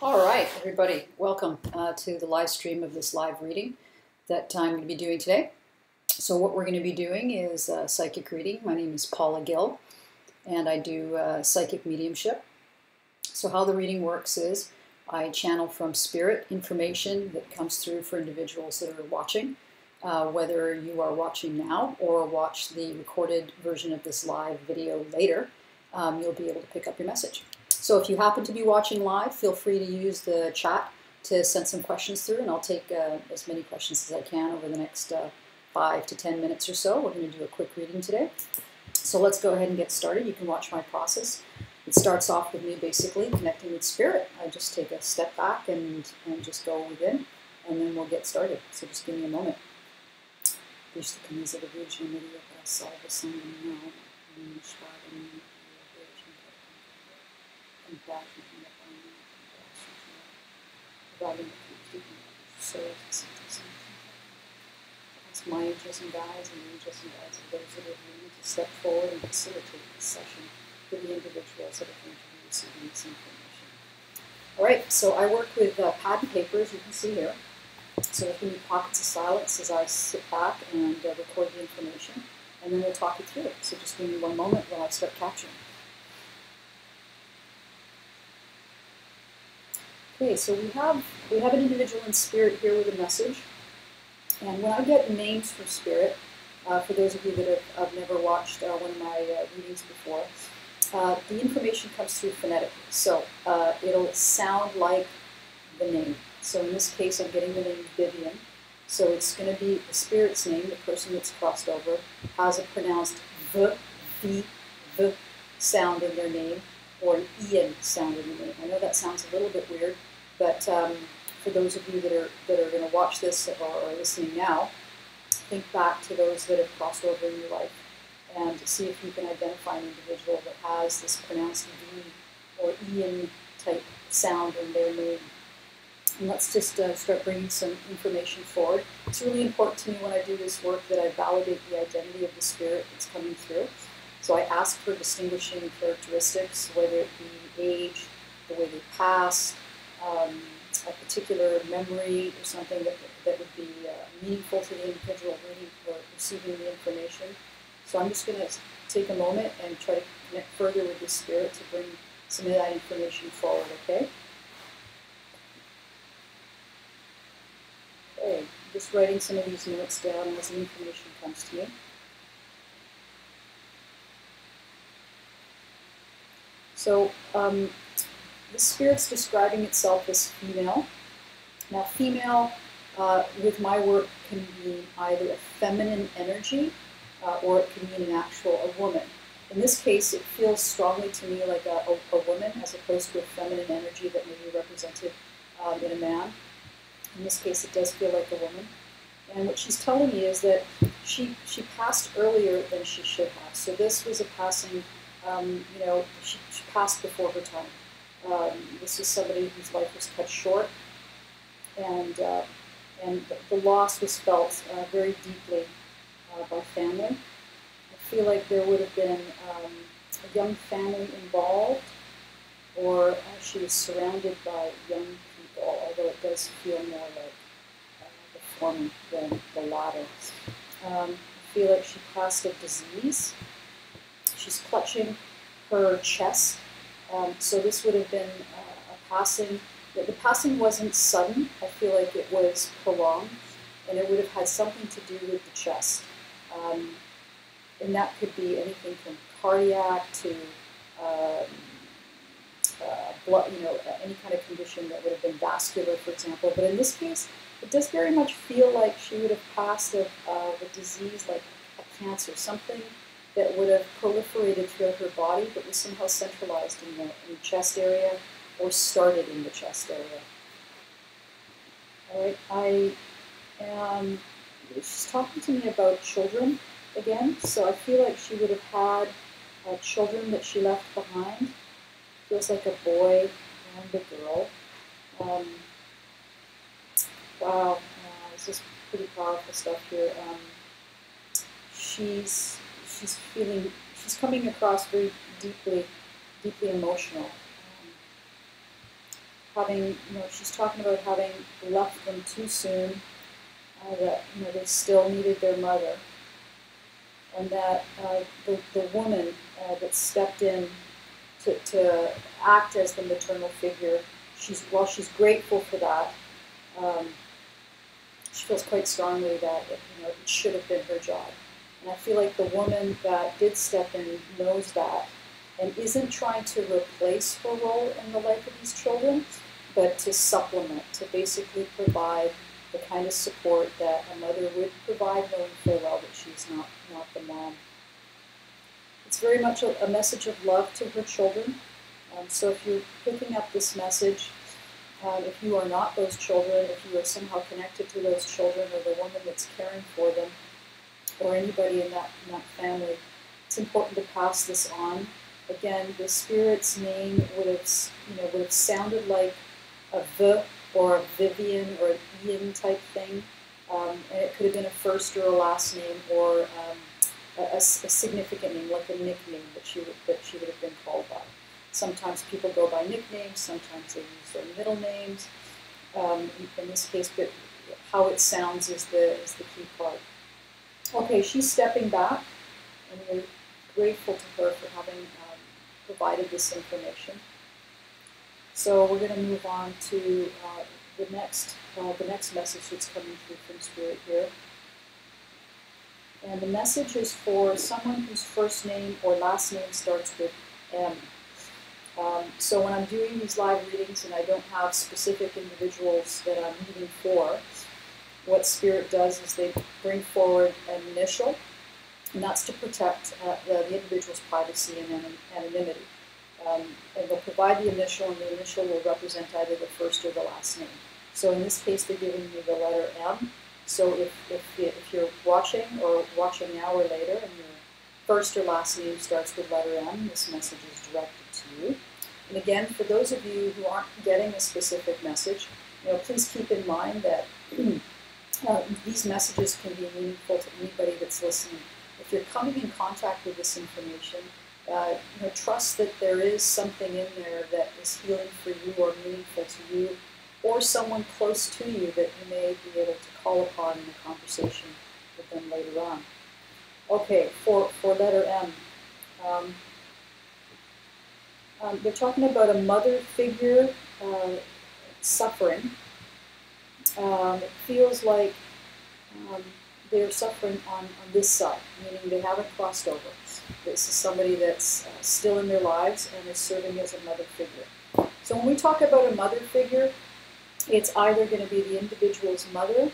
All right, everybody, welcome to the live stream of this live reading that I'm going to be doing today. So what we're going to be doing is psychic reading. My name is Paula Gil, and I do psychic mediumship. So how the reading works is I channel from spirit information that comes through for individuals that are watching. Whether you are watching now or watch the recorded version of this live video later, you'll be able to pick up your message. So if you happen to be watching live, feel free to use the chat to send some questions through, and I'll take as many questions as I can over the next 5 to 10 minutes or so. We're going to do a quick reading today. So let's go ahead and get started. You can watch my process. It starts off with me basically connecting with spirit. I just take a step back and just go within, and then we'll get started. So just give me a moment. Deixe a camisa da Virgem Maria para a salvação da minha alma, minha espada, minha Virgem, compassion from the Father, compassion from the providing the truth to serve the saints. Ask my angels and guides and angels and guides of those that are willing to step forward and facilitate this session for the individuals that are going to be receiving this information. All right, so I work with pad and paper, as you can see here. So if you need pockets of silence as I sit back and record the information, and then we'll talk it through. So just give me one moment while I start capturing. Okay, so we have an individual in spirit here with a message, and when I get names from spirit, for those of you that have never watched one of my readings before, the information comes through phonetically. So it'll sound like the name. So in this case, I'm getting the name Vivian. So it's going to be the spirit's name, the person that's crossed over, has a pronounced V sound in their name, or an Ian sound in the name. I know that sounds a little bit weird, but for those of you that are going to watch this or are listening now, think back to those that have crossed over in your life and see if you can identify an individual that has this pronounced V or Ian type sound in their name. And let's just start bringing some information forward. It's really important to me when I do this work that I validate the identity of the spirit that's coming through. So I ask for distinguishing characteristics, whether it be age, the way they pass, a particular memory or something that would be meaningful to the individual reading or receiving the information. So I'm just going to take a moment and try to connect further with the spirit to bring some of that information forward, okay? Okay, I'm just writing some of these notes down as the information comes to me. So the spirit's describing itself as female. Now female with my work can mean either a feminine energy or it can mean a woman. In this case, it feels strongly to me like a woman as opposed to a feminine energy that may be represented in a man. In this case, it does feel like a woman. And what she's telling me is that she passed earlier than she should have. So this was a passing, she passed before her time. This is somebody whose life was cut short. And the loss was felt very deeply by family. I feel like there would have been a young family involved, or she was surrounded by young people, although it does feel more like the former than the latter. I feel like she passed of disease. She's clutching her chest. So this would have been a passing. The passing wasn't sudden. I feel like it was prolonged, and it would have had something to do with the chest. And that could be anything from cardiac to blood, any kind of condition that would have been vascular, for example. But in this case, it does very much feel like she would have passed of a disease like a cancer, something that would have proliferated throughout her body, but was somehow centralized in the chest area or started in the chest area. All right, she's talking to me about children again, so I feel like she would have had children that she left behind. Feels like a boy and a girl. Wow, this is pretty powerful stuff here. She's coming across very deeply emotional. having, she's talking about having left them too soon, that, they still needed their mother, and that the woman that stepped in to act as the maternal figure, while she's grateful for that, she feels quite strongly that it should have been her job. And I feel like the woman that did step in knows that and isn't trying to replace her role in the life of these children, but to supplement, to basically provide the kind of support that a mother would provide, knowing full well that she's not the mom. It's very much a message of love to her children. So if you're picking up this message, if you are not those children, if you are somehow connected to those children or the woman that's caring for them, or anybody in that family, it's important to pass this on. Again, the spirit's name would have sounded like a V or a Vivian or an Ian type thing, and it could have been a first or a last name, or a significant name, like a nickname that she would have been called by. Sometimes people go by nicknames, sometimes they use their middle names. In this case, but how it sounds is the key part. Okay, she's stepping back, and we're grateful to her for having provided this information. So we're going to move on to the next message that's coming through from Spirit here. And the message is for someone whose first name or last name starts with M. So when I'm doing these live readings and I don't have specific individuals that I'm reading for, what Spirit does is they bring forward an initial, and that's to protect the individual's privacy and anonymity. And they'll provide the initial, and the initial will represent either the first or the last name. So in this case, they're giving me the letter M. So if you're watching, or watching now or later, and your first or last name starts with letter M, this message is directed to you. And again, for those of you who aren't getting a specific message, please keep in mind that these messages can be meaningful to anybody that's listening. If you're coming in contact with this information, trust that there is something in there that is healing for you or meaningful to you, or someone close to you that you may be able to call upon in a conversation with them later on. Okay, for letter M, they're talking about a mother figure suffering. It feels like they're suffering on this side, meaning they haven't crossed over. This is somebody that's still in their lives and is serving as a mother figure. So when we talk about a mother figure, it's either going to be the individual's mother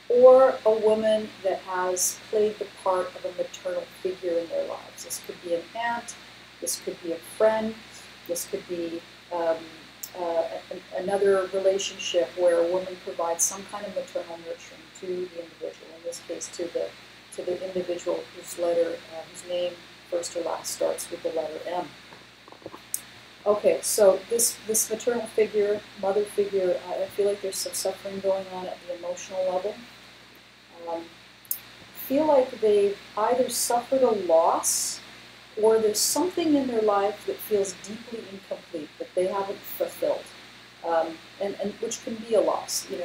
or a woman that has played the part of a maternal figure in their lives. This could be an aunt, this could be a friend, this could be another relationship where a woman provides some kind of maternal nurturing to the individual, in this case to the individual whose name first or last starts with the letter M. Okay, so this maternal figure, mother figure, I feel like there's some suffering going on at the emotional level. I feel like they've either suffered a loss, or there's something in their life that feels deeply incomplete, that they haven't fulfilled, and which can be a loss. It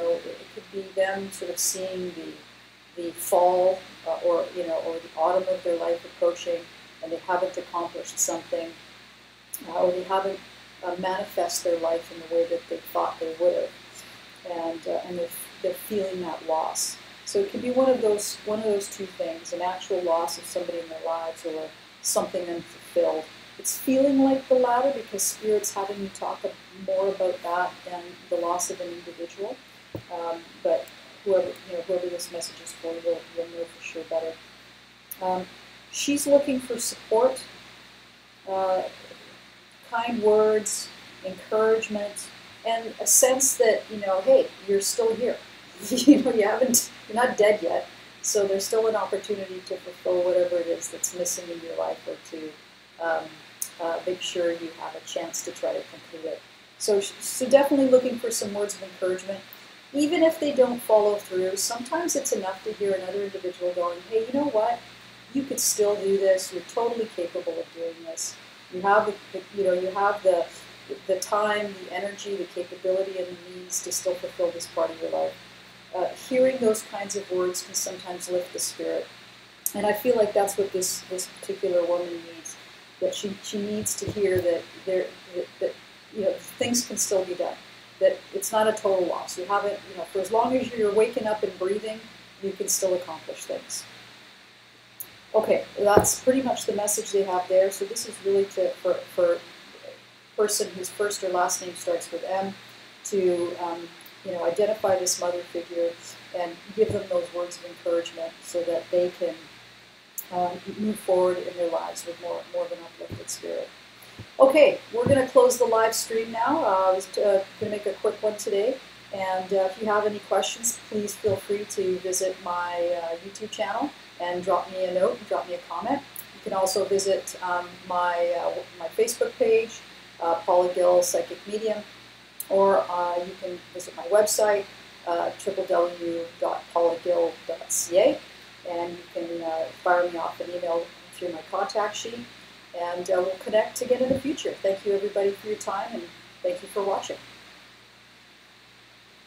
could be them sort of seeing the fall or the autumn of their life approaching, and they haven't accomplished something, or they haven't manifest their life in the way that they thought they would have, and they're feeling that loss. So it can be one of those two things: an actual loss of somebody in their lives, or something unfulfilled. It's feeling like the latter because Spirit's having me talk more about that than the loss of an individual. But whoever this message is for, you'll know for sure better. She's looking for support, kind words, encouragement, and a sense that hey, you're still here. You're not dead yet. So there's still an opportunity to fulfill whatever it is that's missing in your life, or to make sure you have a chance to try to complete it. So definitely looking for some words of encouragement. Even if they don't follow through, sometimes it's enough to hear another individual going, hey, you know what? You could still do this. You're totally capable of doing this. You have the the time, the energy, the capability, and the means to still fulfill this part of your life. Hearing those kinds of words can sometimes lift the spirit. And I feel like that's what this particular woman needs. That she needs to hear that things can still be done. That it's not a total loss. You haven't, for as long as you're waking up and breathing, you can still accomplish things. Okay, that's pretty much the message they have there. So this is really for a person whose first or last name starts with M to identify this mother figure and give them those words of encouragement so that they can move forward in their lives with more of an uplifted spirit. Okay, we're going to close the live stream now. I was going to make a quick one today. And if you have any questions, please feel free to visit my YouTube channel and drop me a note, drop me a comment. You can also visit my Facebook page, Paula Gil Psychic Medium, or you can visit my website, www.paulagil.ca, and you can fire me off an email through my contact sheet, and we'll connect again in the future. Thank you, everybody, for your time, and thank you for watching.